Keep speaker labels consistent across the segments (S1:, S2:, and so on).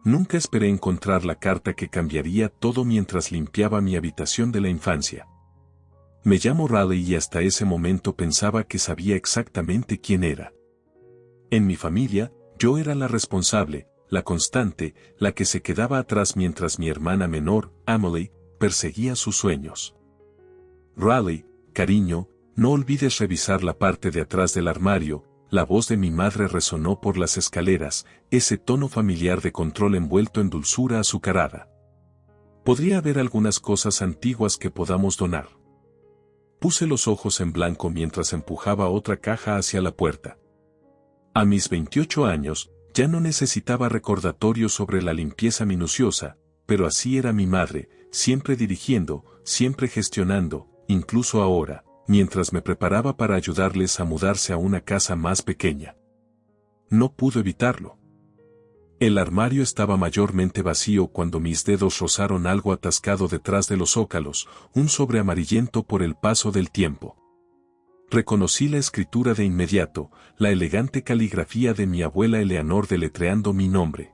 S1: Nunca esperé encontrar la carta que cambiaría todo mientras limpiaba mi habitación de la infancia. Me llamo Raleigh y hasta ese momento pensaba que sabía exactamente quién era. En mi familia, yo era la responsable, la constante, la que se quedaba atrás mientras mi hermana menor, Emily, perseguía sus sueños. Raleigh, cariño, no olvides revisar la parte de atrás del armario. La voz de mi madre resonó por las escaleras, ese tono familiar de control envuelto en dulzura azucarada. Podría haber algunas cosas antiguas que podamos donar. Puse los ojos en blanco mientras empujaba otra caja hacia la puerta. A mis 28 años, ya no necesitaba recordatorios sobre la limpieza minuciosa, pero así era mi madre, siempre dirigiendo, siempre gestionando, incluso ahora, mientras me preparaba para ayudarles a mudarse a una casa más pequeña. No pude evitarlo. El armario estaba mayormente vacío cuando mis dedos rozaron algo atascado detrás de los zócalos, un sobre amarillento por el paso del tiempo. Reconocí la escritura de inmediato, la elegante caligrafía de mi abuela Eleanor deletreando mi nombre.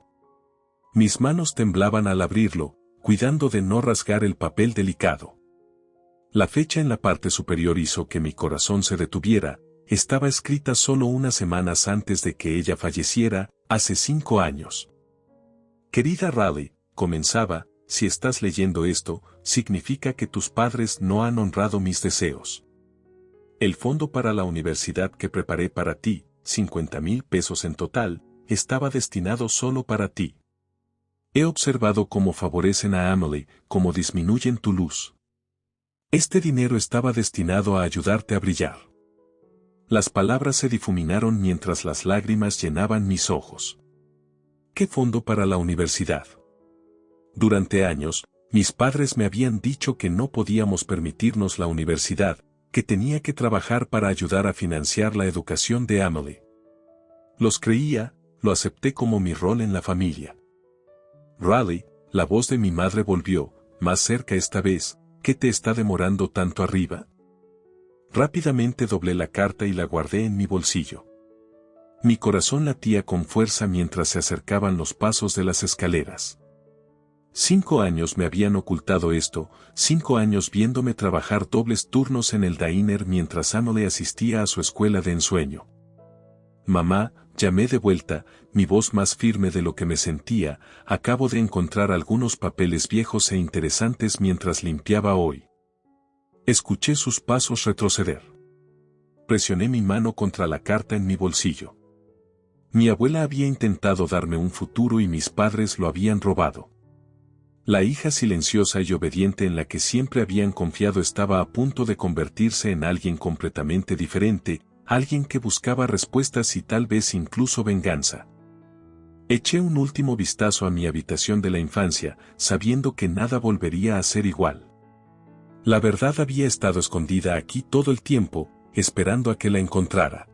S1: Mis manos temblaban al abrirlo, cuidando de no rasgar el papel delicado. La fecha en la parte superior hizo que mi corazón se detuviera. Estaba escrita solo unas semanas antes de que ella falleciera, hace 5 años. Querida Raleigh, comenzaba, si estás leyendo esto, significa que tus padres no han honrado mis deseos. El fondo para la universidad que preparé para ti, 50,000 pesos en total, estaba destinado solo para ti. He observado cómo favorecen a Emily, cómo disminuyen tu luz. Este dinero estaba destinado a ayudarte a brillar. Las palabras se difuminaron mientras las lágrimas llenaban mis ojos. ¿Qué fondo para la universidad? Durante años, mis padres me habían dicho que no podíamos permitirnos la universidad, que tenía que trabajar para ayudar a financiar la educación de Emily. Los creía, lo acepté como mi rol en la familia. Raleigh, la voz de mi madre volvió, más cerca esta vez. ¿Qué te está demorando tanto arriba? Rápidamente doblé la carta y la guardé en mi bolsillo. Mi corazón latía con fuerza mientras se acercaban los pasos de las escaleras. 5 años me habían ocultado esto, 5 años viéndome trabajar dobles turnos en el diner mientras Emily asistía a su escuela de ensueño. Mamá, llamé de vuelta, mi voz más firme de lo que me sentía, acabo de encontrar algunos papeles viejos e interesantes mientras limpiaba hoy. Escuché sus pasos retroceder. Presioné mi mano contra la carta en mi bolsillo. Mi abuela había intentado darme un futuro y mis padres lo habían robado. La hija silenciosa y obediente en la que siempre habían confiado estaba a punto de convertirse en alguien completamente diferente, alguien que buscaba respuestas y tal vez incluso venganza. Eché un último vistazo a mi habitación de la infancia, sabiendo que nada volvería a ser igual. La verdad había estado escondida aquí todo el tiempo, esperando a que la encontrara.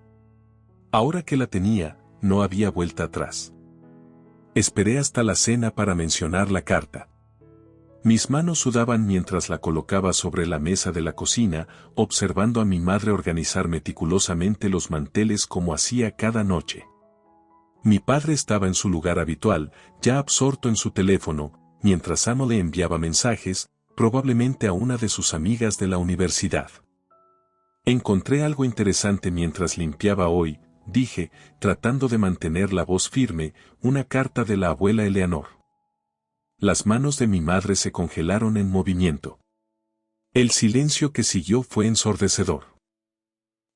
S1: Ahora que la tenía, no había vuelta atrás. Esperé hasta la cena para mencionar la carta. Mis manos sudaban mientras la colocaba sobre la mesa de la cocina, observando a mi madre organizar meticulosamente los manteles como hacía cada noche. Mi padre estaba en su lugar habitual, ya absorto en su teléfono, mientras Emily enviaba mensajes, probablemente a una de sus amigas de la universidad. Encontré algo interesante mientras limpiaba hoy, dije, tratando de mantener la voz firme, una carta de la abuela Eleanor. Las manos de mi madre se congelaron en movimiento. El silencio que siguió fue ensordecedor.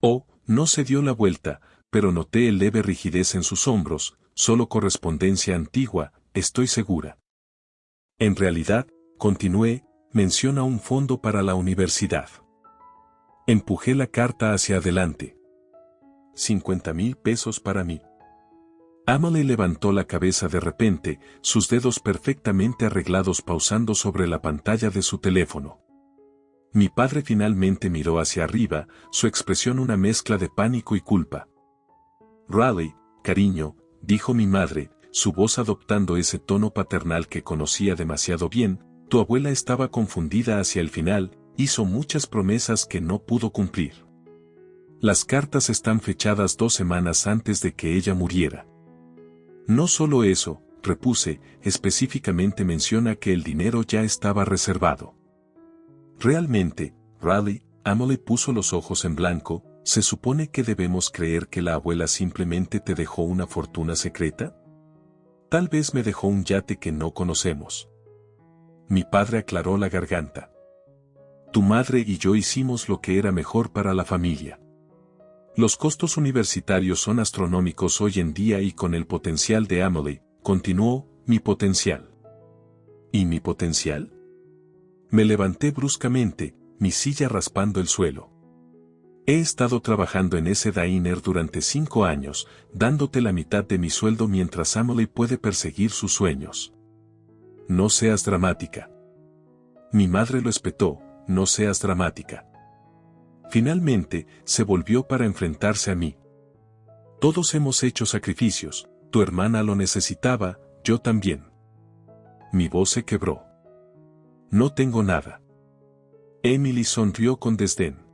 S1: Oh, no se dio la vuelta, pero noté leve rigidez en sus hombros, solo correspondencia antigua, estoy segura. En realidad, continué, menciona un fondo para la universidad. Empujé la carta hacia adelante. 50,000 pesos para mí. Emily levantó la cabeza de repente, sus dedos perfectamente arreglados pausando sobre la pantalla de su teléfono. Mi padre finalmente miró hacia arriba, su expresión una mezcla de pánico y culpa. Raleigh, cariño, dijo mi madre, su voz adoptando ese tono paternal que conocía demasiado bien, tu abuela estaba confundida hacia el final, hizo muchas promesas que no pudo cumplir. Las cartas están fechadas 2 semanas antes de que ella muriera. No solo eso, repuse, específicamente menciona que el dinero ya estaba reservado. Realmente, Raleigh, Emily puso los ojos en blanco, ¿se supone que debemos creer que la abuela simplemente te dejó una fortuna secreta? Tal vez me dejó un yate que no conocemos. Mi padre aclaró la garganta. Tu madre y yo hicimos lo que era mejor para la familia. Los costos universitarios son astronómicos hoy en día y con el potencial de Emily, continuó, mi potencial. ¿Y mi potencial? Me levanté bruscamente, mi silla raspando el suelo. He estado trabajando en ese diner durante 5 años, dándote la mitad de mi sueldo mientras Emily puede perseguir sus sueños. No seas dramática. Mi madre lo espetó, no seas dramática. Finalmente, se volvió para enfrentarse a mí. Todos hemos hecho sacrificios, tu hermana lo necesitaba, yo también. Mi voz se quebró. No tengo nada. Emily sonrió con desdén.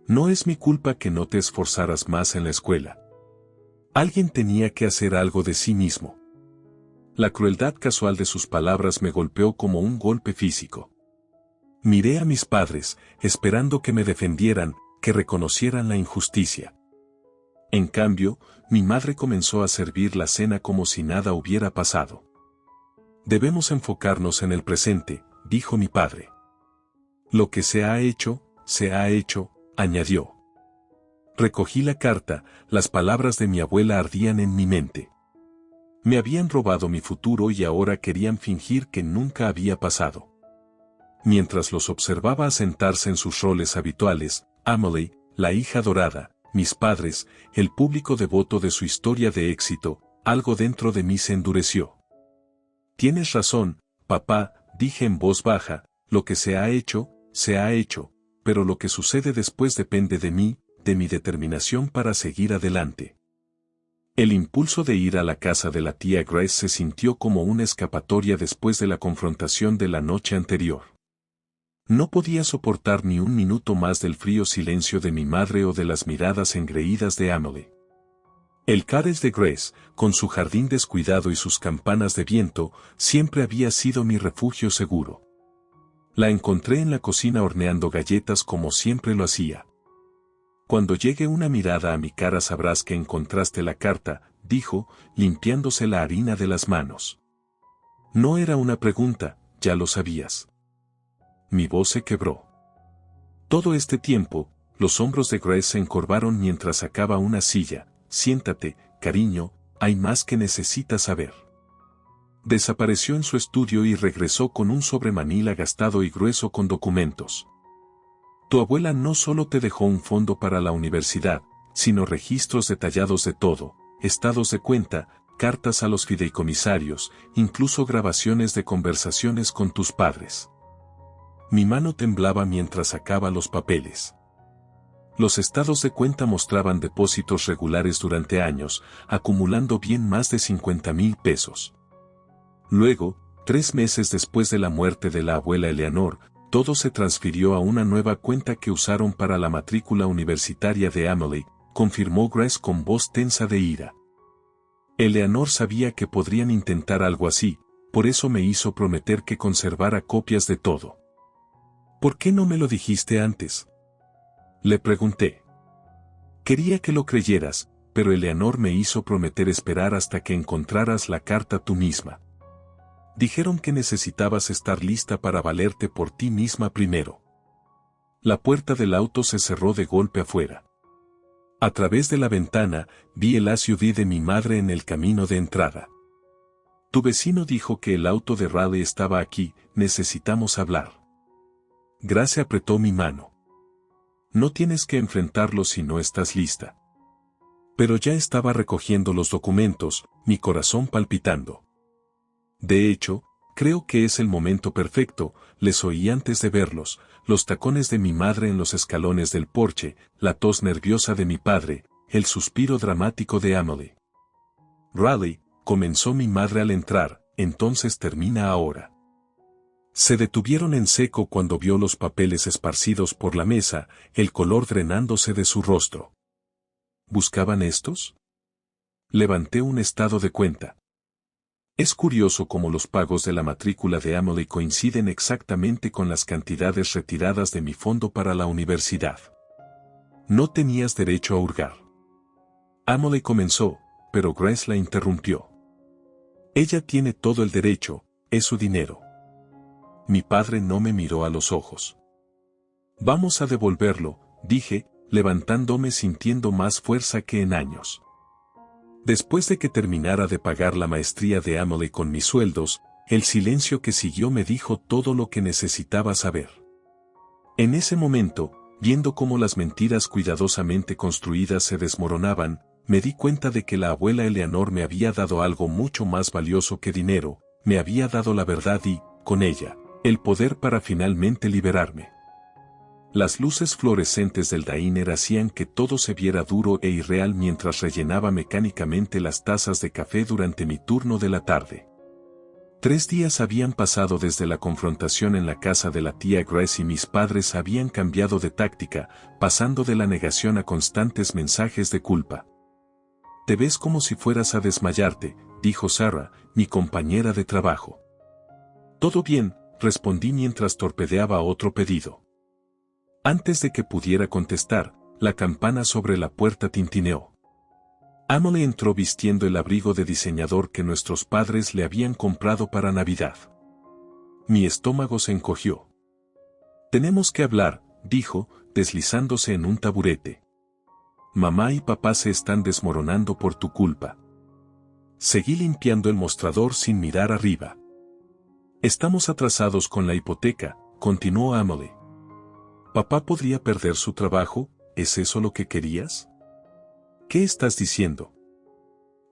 S1: No es mi culpa que no te esforzaras más en la escuela. Alguien tenía que hacer algo de sí mismo. La crueldad casual de sus palabras me golpeó como un golpe físico. Miré a mis padres, esperando que me defendieran, que reconocieran la injusticia. En cambio, mi madre comenzó a servir la cena como si nada hubiera pasado. Debemos enfocarnos en el presente, dijo mi padre. Lo que se ha hecho, añadió. Recogí la carta, las palabras de mi abuela ardían en mi mente. Me habían robado mi futuro y ahora querían fingir que nunca había pasado. Mientras los observaba sentarse en sus roles habituales, Emily, la hija dorada, mis padres, el público devoto de su historia de éxito, algo dentro de mí se endureció. Tienes razón, papá, dije en voz baja, lo que se ha hecho, pero lo que sucede después depende de mí, de mi determinación para seguir adelante. El impulso de ir a la casa de la tía Grace se sintió como una escapatoria después de la confrontación de la noche anterior. No podía soportar ni un minuto más del frío silencio de mi madre o de las miradas engreídas de Emily. El cottage de Grace, con su jardín descuidado y sus campanas de viento, siempre había sido mi refugio seguro. La encontré en la cocina horneando galletas como siempre lo hacía. Cuando llegue una mirada a mi cara sabrás que encontraste la carta, dijo, limpiándose la harina de las manos. No era una pregunta, ya lo sabías. Mi voz se quebró. Todo este tiempo, los hombros de Grace se encorvaron mientras sacaba una silla. Siéntate, cariño, hay más que necesitas saber. Desapareció en su estudio y regresó con un sobremanila gastado y grueso con documentos. Tu abuela no solo te dejó un fondo para la universidad, sino registros detallados de todo, estados de cuenta, cartas a los fideicomisarios, incluso grabaciones de conversaciones con tus padres. Mi mano temblaba mientras sacaba los papeles. Los estados de cuenta mostraban depósitos regulares durante años, acumulando bien más de 50,000 pesos. Luego, 3 meses después de la muerte de la abuela Eleanor, todo se transfirió a una nueva cuenta que usaron para la matrícula universitaria de Emily, confirmó Grace con voz tensa de ira. Eleanor sabía que podrían intentar algo así, por eso me hizo prometer que conservara copias de todo. ¿Por qué no me lo dijiste antes? Le pregunté. Quería que lo creyeras, pero Eleanor me hizo prometer esperar hasta que encontraras la carta tú misma. Dijeron que necesitabas estar lista para valerte por ti misma primero. La puerta del auto se cerró de golpe afuera. A través de la ventana, vi el SUV de mi madre en el camino de entrada. Tu vecino dijo que el auto de Raleigh estaba aquí, necesitamos hablar. Grace apretó mi mano. No tienes que enfrentarlo si no estás lista. Pero ya estaba recogiendo los documentos, mi corazón palpitando. De hecho, creo que es el momento perfecto, les oí antes de verlos, los tacones de mi madre en los escalones del porche, la tos nerviosa de mi padre, el suspiro dramático de Emily. Raleigh, comenzó mi madre al entrar, entonces termina ahora. Se detuvieron en seco cuando vio los papeles esparcidos por la mesa, el color drenándose de su rostro. ¿Buscaban estos? Levanté un estado de cuenta. Es curioso cómo los pagos de la matrícula de Emily coinciden exactamente con las cantidades retiradas de mi fondo para la universidad. No tenías derecho a hurgar. Emily comenzó, pero Grace la interrumpió. Ella tiene todo el derecho, es su dinero. Mi padre no me miró a los ojos. Vamos a devolverlo, dije, levantándome sintiendo más fuerza que en años. Después de que terminara de pagar la maestría de Emily con mis sueldos, el silencio que siguió me dijo todo lo que necesitaba saber. En ese momento, viendo cómo las mentiras cuidadosamente construidas se desmoronaban, me di cuenta de que la abuela Eleanor me había dado algo mucho más valioso que dinero, me había dado la verdad y, con ella, el poder para finalmente liberarme. Las luces fluorescentes del diner hacían que todo se viera duro e irreal mientras rellenaba mecánicamente las tazas de café durante mi turno de la tarde. 3 días habían pasado desde la confrontación en la casa de la tía Grace y mis padres habían cambiado de táctica, pasando de la negación a constantes mensajes de culpa. «Te ves como si fueras a desmayarte», dijo Sarah, mi compañera de trabajo. «Todo bien», respondí mientras torpedeaba otro pedido. Antes de que pudiera contestar, la campana sobre la puerta tintineó. Emily entró vistiendo el abrigo de diseñador que nuestros padres le habían comprado para Navidad. Mi estómago se encogió. «Tenemos que hablar», dijo, deslizándose en un taburete. «Mamá y papá se están desmoronando por tu culpa». Seguí limpiando el mostrador sin mirar arriba. «Estamos atrasados con la hipoteca», continuó Emily. «Papá podría perder su trabajo, ¿es eso lo que querías? ¿Qué estás diciendo?»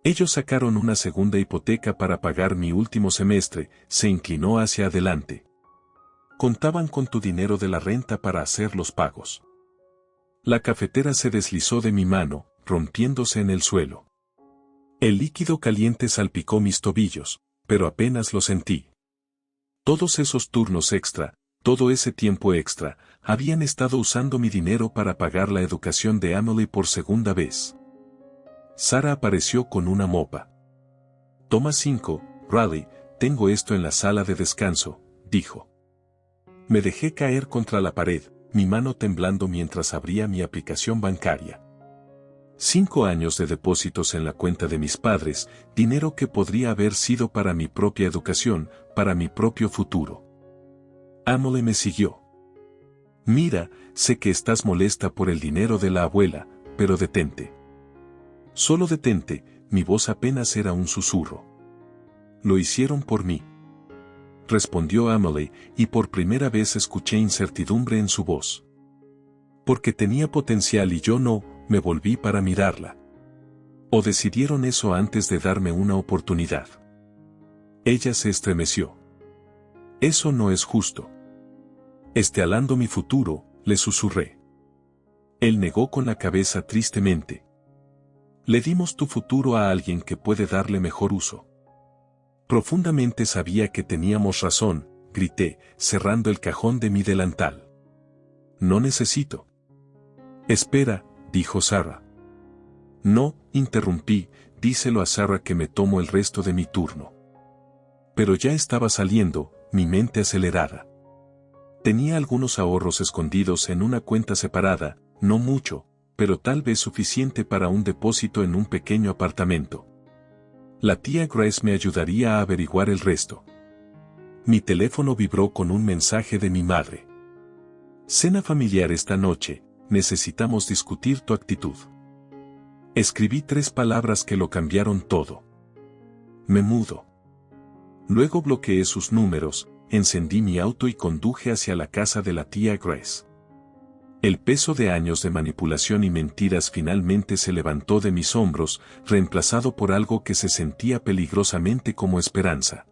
S1: «Ellos sacaron una segunda hipoteca para pagar mi último semestre», se inclinó hacia adelante. «Contaban con tu dinero de la renta para hacer los pagos». La cafetera se deslizó de mi mano, rompiéndose en el suelo. El líquido caliente salpicó mis tobillos, pero apenas lo sentí. Todos esos turnos extra, todo ese tiempo extra, habían estado usando mi dinero para pagar la educación de Emily por segunda vez. Sarah apareció con una mopa. «Toma 5, Riley, tengo esto en la sala de descanso», dijo. Me dejé caer contra la pared, mi mano temblando mientras abría mi aplicación bancaria. 5 años de depósitos en la cuenta de mis padres, dinero que podría haber sido para mi propia educación, para mi propio futuro. Emily me siguió. «Mira, sé que estás molesta por el dinero de la abuela, pero detente. Solo detente», mi voz apenas era un susurro. «Lo hicieron por mí», respondió Emily, y por primera vez escuché incertidumbre en su voz. «Porque tenía potencial y yo no», me volví para mirarla. «¿O decidieron eso antes de darme una oportunidad?» Ella se estremeció. «Eso no es justo». «Estelando mi futuro», le susurré. Él negó con la cabeza tristemente. «Le dimos tu futuro a alguien que puede darle mejor uso». Profundamente sabía que teníamos razón, grité, cerrando el cajón de mi delantal. «No necesito». «Espera», dijo Sarah. «No», interrumpí, díselo a Sarah que me tomo el resto de mi turno. Pero ya estaba saliendo, mi mente acelerada. Tenía algunos ahorros escondidos en una cuenta separada, no mucho, pero tal vez suficiente para un depósito en un pequeño apartamento. La tía Grace me ayudaría a averiguar el resto. Mi teléfono vibró con un mensaje de mi madre. «Cena familiar esta noche, necesitamos discutir tu actitud». Escribí 3 palabras que lo cambiaron todo. «Me mudo». Luego bloqueé sus números, encendí mi auto y conduje hacia la casa de la tía Grace. El peso de años de manipulación y mentiras finalmente se levantó de mis hombros, reemplazado por algo que se sentía peligrosamente como esperanza.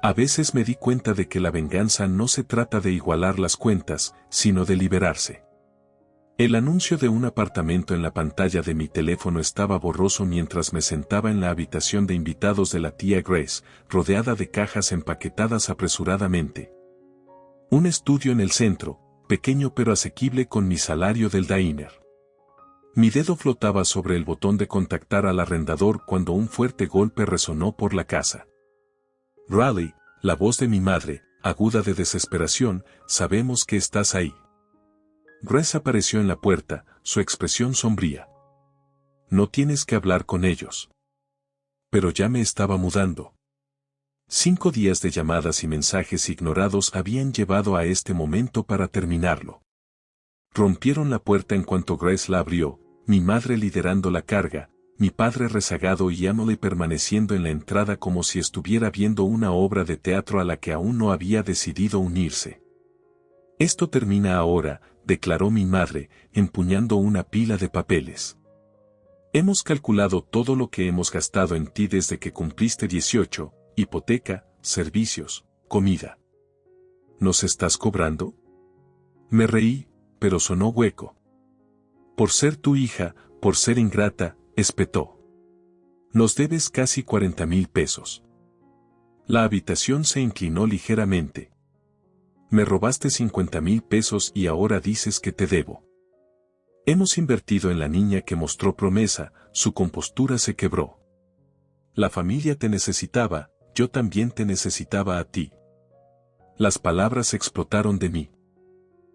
S1: A veces me di cuenta de que la venganza no se trata de igualar las cuentas, sino de liberarse. El anuncio de un apartamento en la pantalla de mi teléfono estaba borroso mientras me sentaba en la habitación de invitados de la tía Grace, rodeada de cajas empaquetadas apresuradamente. Un estudio en el centro, pequeño pero asequible con mi salario del diner. Mi dedo flotaba sobre el botón de contactar al arrendador cuando un fuerte golpe resonó por la casa. Raleigh, la voz de mi madre, aguda de desesperación, sabemos que estás ahí. Grace apareció en la puerta, su expresión sombría. No tienes que hablar con ellos. Pero ya me estaba mudando. 5 días de llamadas y mensajes ignorados habían llevado a este momento para terminarlo. Rompieron la puerta en cuanto Grace la abrió, mi madre liderando la carga, mi padre rezagado y Emily permaneciendo en la entrada como si estuviera viendo una obra de teatro a la que aún no había decidido unirse. Esto termina ahora, declaró mi madre, empuñando una pila de papeles. Hemos calculado todo lo que hemos gastado en ti desde que cumpliste 18, hipoteca, servicios, comida. ¿Nos estás cobrando? Me reí, pero sonó hueco. Por ser tu hija, por ser ingrata, espetó. Nos debes casi 40,000 pesos. La habitación se inclinó ligeramente. Me robaste 50,000 pesos y ahora dices que te debo. Hemos invertido en la niña que mostró promesa, su compostura se quebró. La familia te necesitaba, yo también te necesitaba a ti. Las palabras explotaron de mí.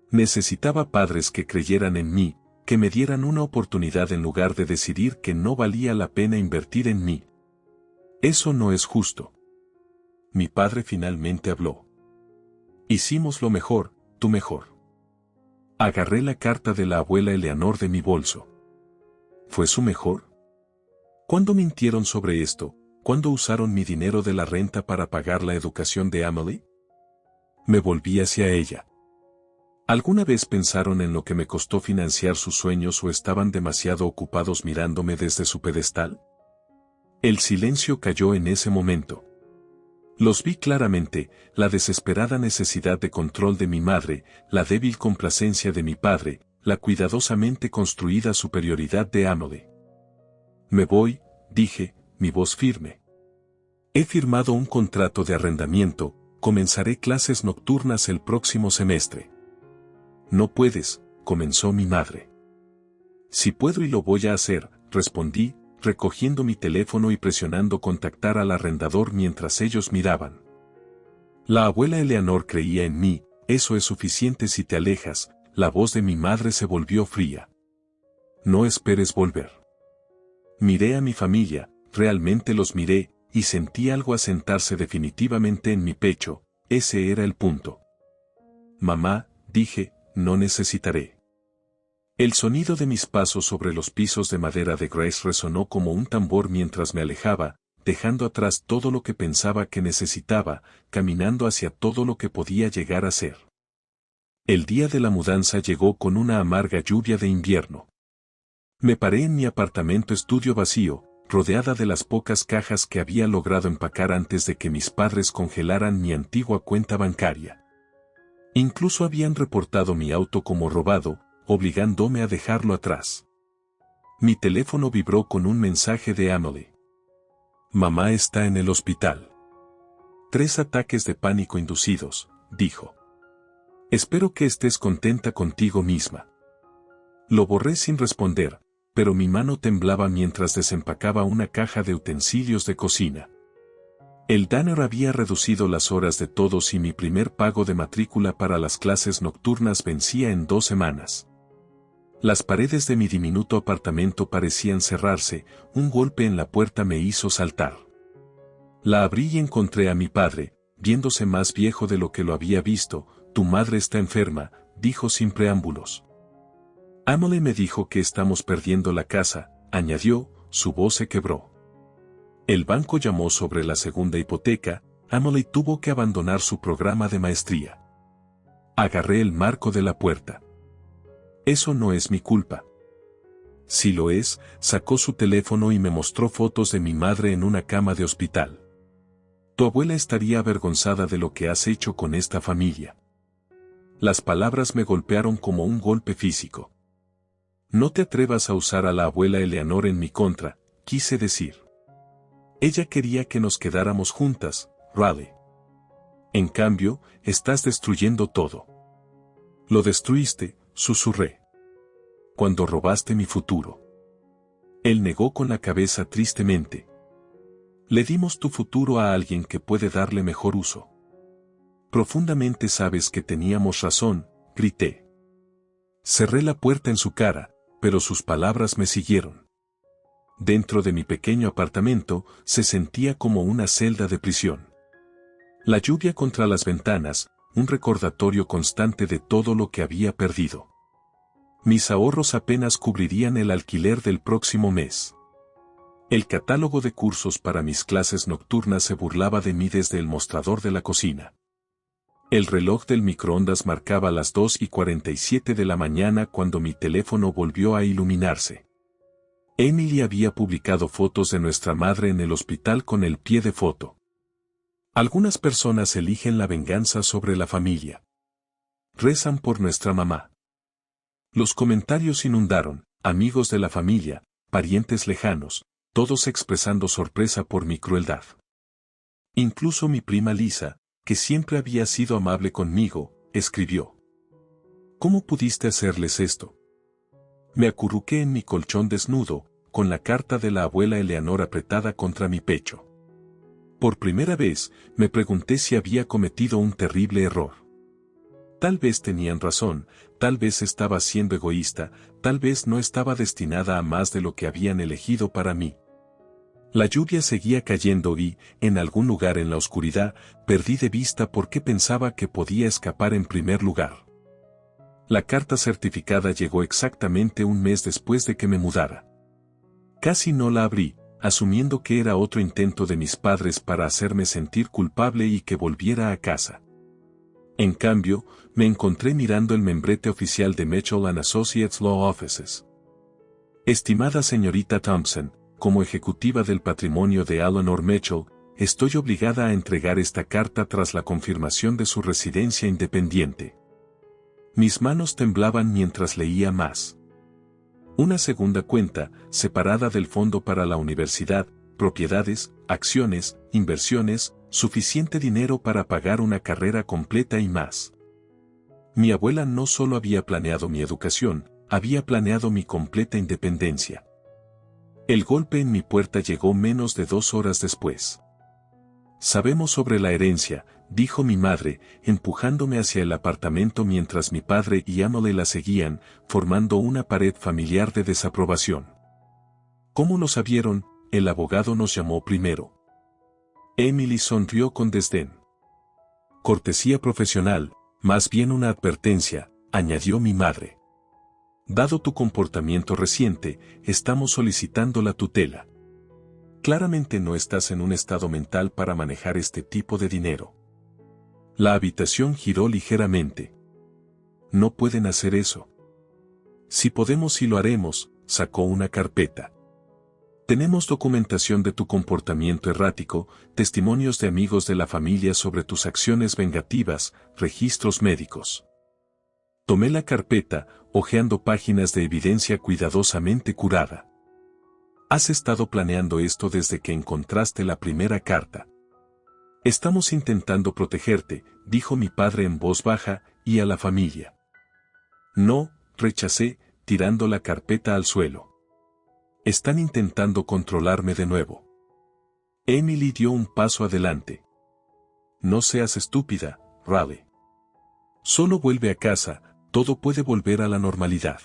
S1: Necesitaba padres que creyeran en mí, que me dieran una oportunidad en lugar de decidir que no valía la pena invertir en mí. Eso no es justo. Mi padre finalmente habló. Hicimos lo mejor, tú mejor. Agarré la carta de la abuela Eleanor de mi bolso. ¿Fue su mejor? ¿Cuándo mintieron sobre esto? ¿Cuándo usaron mi dinero de la renta para pagar la educación de Emily? Me volví hacia ella. ¿Alguna vez pensaron en lo que me costó financiar sus sueños o estaban demasiado ocupados mirándome desde su pedestal? El silencio cayó en ese momento. Los vi claramente, la desesperada necesidad de control de mi madre, la débil complacencia de mi padre, la cuidadosamente construida superioridad de Emily. Me voy, dije, mi voz firme. He firmado un contrato de arrendamiento, comenzaré clases nocturnas el próximo semestre. No puedes, comenzó mi madre. Sí puedo y lo voy a hacer, respondí, recogiendo mi teléfono y presionando contactar al arrendador mientras ellos miraban. La abuela Eleanor creía en mí, eso es suficiente si te alejas, la voz de mi madre se volvió fría. No esperes volver. Miré a mi familia, realmente los miré, y sentí algo asentarse definitivamente en mi pecho, ese era el punto. Mamá, dije, no necesitaré. El sonido de mis pasos sobre los pisos de madera de Grace resonó como un tambor mientras me alejaba, dejando atrás todo lo que pensaba que necesitaba, caminando hacia todo lo que podía llegar a ser. El día de la mudanza llegó con una amarga lluvia de invierno. Me paré en mi apartamento estudio vacío, rodeada de las pocas cajas que había logrado empacar antes de que mis padres congelaran mi antigua cuenta bancaria. Incluso habían reportado mi auto como robado, obligándome a dejarlo atrás. Mi teléfono vibró con un mensaje de Emily. Mamá está en el hospital. 3 ataques de pánico inducidos, dijo. Espero que estés contenta contigo misma. Lo borré sin responder, pero mi mano temblaba mientras desempacaba una caja de utensilios de cocina. El Danner había reducido las horas de todos y mi primer pago de matrícula para las clases nocturnas vencía en 2 semanas. Las paredes de mi diminuto apartamento parecían cerrarse, un golpe en la puerta me hizo saltar. La abrí y encontré a mi padre, viéndose más viejo de lo que lo había visto. Tu madre está enferma, dijo sin preámbulos. Emily me dijo que estamos perdiendo la casa, añadió, su voz se quebró. El banco llamó sobre la segunda hipoteca, Emily tuvo que abandonar su programa de maestría. Agarré el marco de la puerta. Eso no es mi culpa. Si lo es, sacó su teléfono y me mostró fotos de mi madre en una cama de hospital. Tu abuela estaría avergonzada de lo que has hecho con esta familia. Las palabras me golpearon como un golpe físico. No te atrevas a usar a la abuela Eleanor en mi contra, quise decir. Ella quería que nos quedáramos juntas, Raleigh. En cambio, estás destruyendo todo. Lo destruiste, susurré. Cuando robaste mi futuro. Él negó con la cabeza tristemente. Le dimos tu futuro a alguien que puede darle mejor uso. Profundamente sabes que teníamos razón, grité. Cerré la puerta en su cara, pero sus palabras me siguieron. Dentro de mi pequeño apartamento se sentía como una celda de prisión. La lluvia contra las ventanas, un recordatorio constante de todo lo que había perdido. Mis ahorros apenas cubrirían el alquiler del próximo mes. El catálogo de cursos para mis clases nocturnas se burlaba de mí desde el mostrador de la cocina. El reloj del microondas marcaba las 2:47 de la mañana cuando mi teléfono volvió a iluminarse. Emily había publicado fotos de nuestra madre en el hospital con el pie de foto. Algunas personas eligen la venganza sobre la familia. Rezan por nuestra mamá. Los comentarios inundaron, amigos de la familia, parientes lejanos, todos expresando sorpresa por mi crueldad. Incluso mi prima Lisa, que siempre había sido amable conmigo, escribió. ¿Cómo pudiste hacerles esto? Me acurruqué en mi colchón desnudo, con la carta de la abuela Eleanor apretada contra mi pecho. Por primera vez, me pregunté si había cometido un terrible error. Tal vez tenían razón, tal vez estaba siendo egoísta, tal vez no estaba destinada a más de lo que habían elegido para mí. La lluvia seguía cayendo y, en algún lugar en la oscuridad, perdí de vista por qué pensaba que podía escapar en primer lugar. La carta certificada llegó exactamente un mes después de que me mudara. Casi no la abrí, asumiendo que era otro intento de mis padres para hacerme sentir culpable y que volviera a casa. En cambio, me encontré mirando el membrete oficial de Mitchell & Associates Law Offices. Estimada señorita Thompson, como ejecutiva del patrimonio de Eleanor Mitchell, estoy obligada a entregar esta carta tras la confirmación de su residencia independiente. Mis manos temblaban mientras leía más. Una segunda cuenta, separada del fondo para la universidad, propiedades, acciones, inversiones, suficiente dinero para pagar una carrera completa y más. Mi abuela no solo había planeado mi educación, había planeado mi completa independencia. El golpe en mi puerta llegó menos de 2 horas después. Sabemos sobre la herencia, dijo mi madre, empujándome hacia el apartamento mientras mi padre y Emily la seguían, formando una pared familiar de desaprobación. ¿Cómo lo sabieron? El abogado nos llamó primero. Emily sonrió con desdén. Cortesía profesional, más bien una advertencia, añadió mi madre. Dado tu comportamiento reciente, estamos solicitando la tutela. Claramente no estás en un estado mental para manejar este tipo de dinero. La habitación giró ligeramente. No pueden hacer eso. Si podemos y lo haremos, sacó una carpeta. Tenemos documentación de tu comportamiento errático, testimonios de amigos de la familia sobre tus acciones vengativas, registros médicos. Tomé la carpeta, hojeando páginas de evidencia cuidadosamente curada. Has estado planeando esto desde que encontraste la primera carta. Estamos intentando protegerte, dijo mi padre en voz baja, y a la familia. No, rechacé, tirando la carpeta al suelo. Están intentando controlarme de nuevo. Emily dio un paso adelante. No seas estúpida, Raleigh. Solo vuelve a casa, todo puede volver a la normalidad.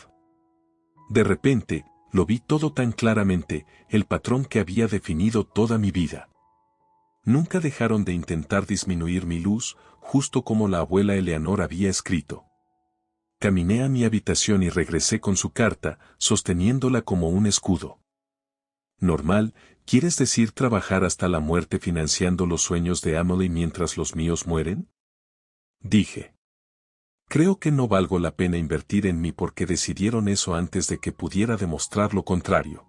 S1: De repente, lo vi todo tan claramente, el patrón que había definido toda mi vida. Nunca dejaron de intentar disminuir mi luz, justo como la abuela Eleanor había escrito. Caminé a mi habitación y regresé con su carta, sosteniéndola como un escudo. Normal, ¿quieres decir trabajar hasta la muerte financiando los sueños de Emily mientras los míos mueren? Dije. Creo que no valgo la pena invertir en mí porque decidieron eso antes de que pudiera demostrar lo contrario.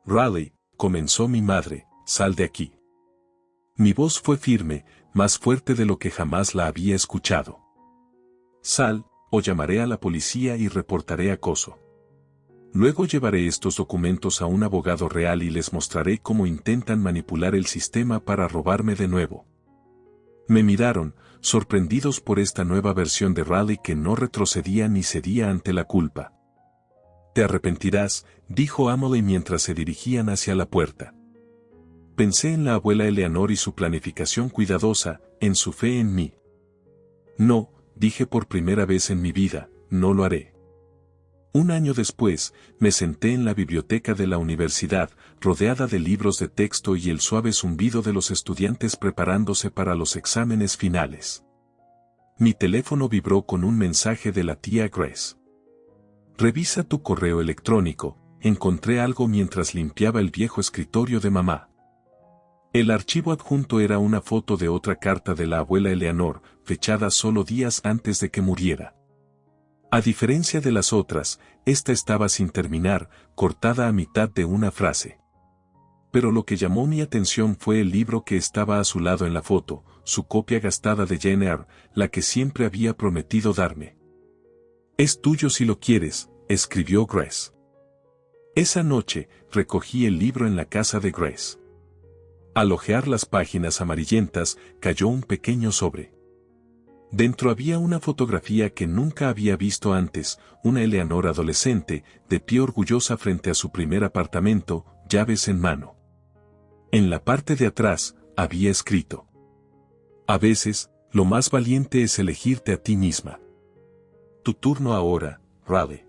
S1: Raleigh, comenzó mi madre, sal de aquí. Mi voz fue firme, más fuerte de lo que jamás la había escuchado. Sal, o llamaré a la policía y reportaré acoso. Luego llevaré estos documentos a un abogado real y les mostraré cómo intentan manipular el sistema para robarme de nuevo. Me miraron, sorprendidos por esta nueva versión de Raleigh que no retrocedía ni cedía ante la culpa. Te arrepentirás, dijo Emily mientras se dirigían hacia la puerta. Pensé en la abuela Eleanor y su planificación cuidadosa, en su fe en mí. No, dije por primera vez en mi vida, no lo haré. Un año después, me senté en la biblioteca de la universidad, rodeada de libros de texto y el suave zumbido de los estudiantes preparándose para los exámenes finales. Mi teléfono vibró con un mensaje de la tía Grace. Revisa tu correo electrónico, encontré algo mientras limpiaba el viejo escritorio de mamá. El archivo adjunto era una foto de otra carta de la abuela Eleanor, fechada solo días antes de que muriera. A diferencia de las otras, esta estaba sin terminar, cortada a mitad de una frase. Pero lo que llamó mi atención fue el libro que estaba a su lado en la foto, su copia gastada de Jane Eyre, la que siempre había prometido darme. «Es tuyo si lo quieres», escribió Grace. Esa noche, recogí el libro en la casa de Grace. Al hojear las páginas amarillentas, cayó un pequeño sobre. Dentro había una fotografía que nunca había visto antes, una Eleanor adolescente, de pie orgullosa frente a su primer apartamento, llaves en mano. En la parte de atrás, había escrito: «A veces, lo más valiente es elegirte a ti misma. Tu turno ahora, Raleigh».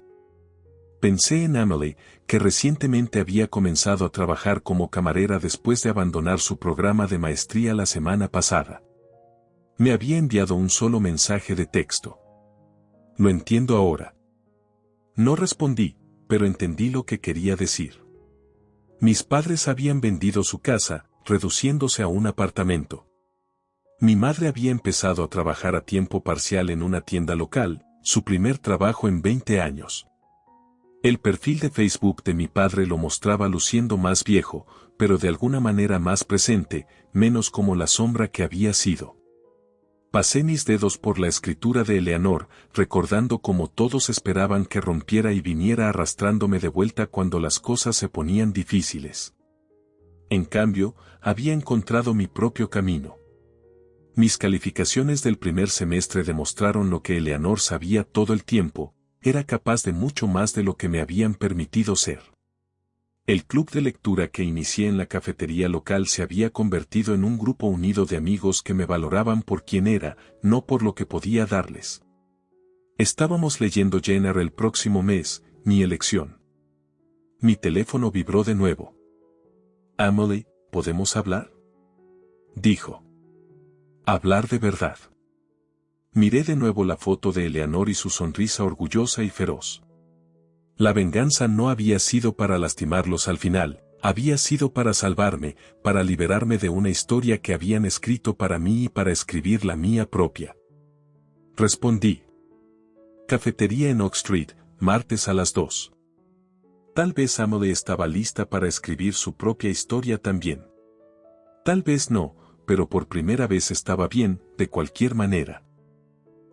S1: Pensé en Emily, que recientemente había comenzado a trabajar como camarera después de abandonar su programa de maestría la semana pasada. Me había enviado un solo mensaje de texto. «Lo entiendo ahora». No respondí, pero entendí lo que quería decir. Mis padres habían vendido su casa, reduciéndose a un apartamento. Mi madre había empezado a trabajar a tiempo parcial en una tienda local, su primer trabajo en 20 años. El perfil de Facebook de mi padre lo mostraba luciendo más viejo, pero de alguna manera más presente, menos como la sombra que había sido. Pasé mis dedos por la escritura de Eleanor, recordando cómo todos esperaban que rompiera y viniera arrastrándome de vuelta cuando las cosas se ponían difíciles. En cambio, había encontrado mi propio camino. Mis calificaciones del primer semestre demostraron lo que Eleanor sabía todo el tiempo: era capaz de mucho más de lo que me habían permitido ser. El club de lectura que inicié en la cafetería local se había convertido en un grupo unido de amigos que me valoraban por quien era, no por lo que podía darles. Estábamos leyendo Jane Eyre el próximo mes, mi elección. Mi teléfono vibró de nuevo. «Emily, ¿podemos hablar?», dijo. «Hablar de verdad». Miré de nuevo la foto de Eleanor y su sonrisa orgullosa y feroz. La venganza no había sido para lastimarlos al final, había sido para salvarme, para liberarme de una historia que habían escrito para mí y para escribir la mía propia. Respondí. Cafetería en Oak Street, martes a las 2. Tal vez Emily estaba lista para escribir su propia historia también. Tal vez no, pero por primera vez estaba bien, de cualquier manera.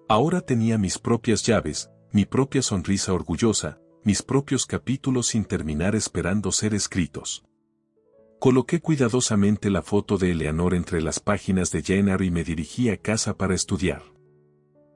S1: Ahora tenía mis propias llaves, mi propia sonrisa orgullosa, mis propios capítulos sin terminar esperando ser escritos. Coloqué cuidadosamente la foto de Eleanor entre las páginas de Jane Eyre y me dirigí a casa para estudiar.